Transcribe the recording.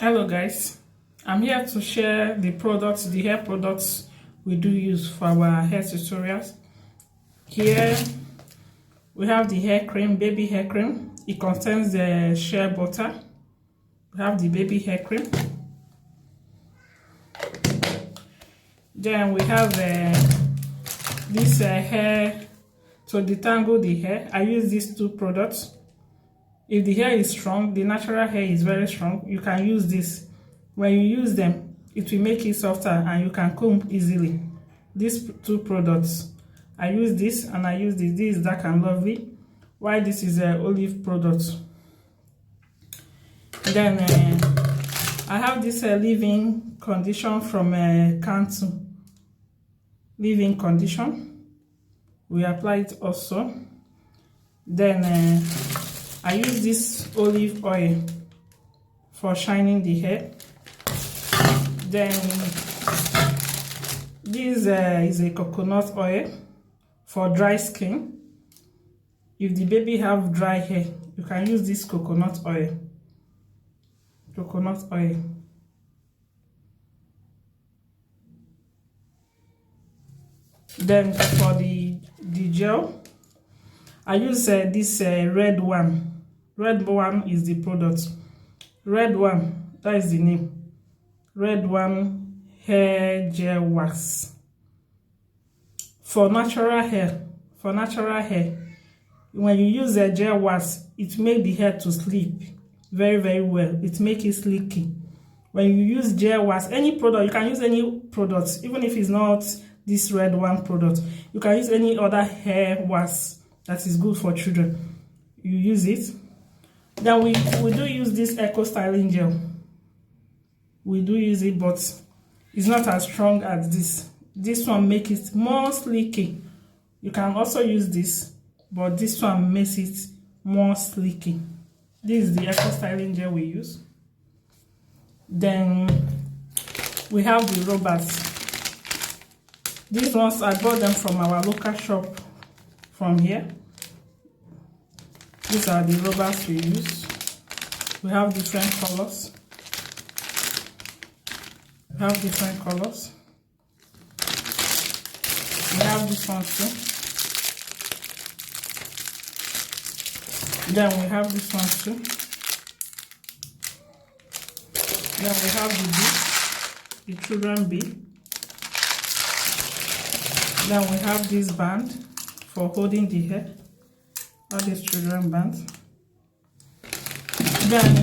Hello guys, I'm here to share the hair products we do use for our hair tutorials. Here we have the hair cream, baby hair cream. It contains the shea butter. We have the baby hair cream. Then we have this hair to detangle the hair. I use these two products. If the hair is strong, the natural hair is very strong, you can use this. When you use them, it will make it softer and you can comb easily. These two products, I use this and I use this. This is Dark and Lovely, while this is olive product. Then I have this leave-in condition from Cantu. Leave-in condition. We apply it also. Then I use this olive oil for shining the hair. Then this is a coconut oil for dry skin. If the baby have dry hair, you can use this coconut oil. Then for the gel, I use this red one. Red one is the product. Red one, that is the name. Red one hair gel wax. For natural hair, when you use the gel wax, it makes the hair to sleep very well. It makes it sleeky. When you use gel wax, any product, you can use any product, even if it's not this red one product. You can use any other hair wax that is good for children. You use it. Then we do use this Eco Styling Gel. We do use it, but it's not as strong as this. This one makes it more sleeky. You can also use this, but this one makes it more sleeky. This is the Eco Styling Gel we use. Then we have the rubbers. These ones, I bought them from our local shop from here. These are the rubbers we use. We have different colors. We have this one too. Then we have this one too. Then we have the children bead. Then we have this band for holding the hair. All these children bands. Then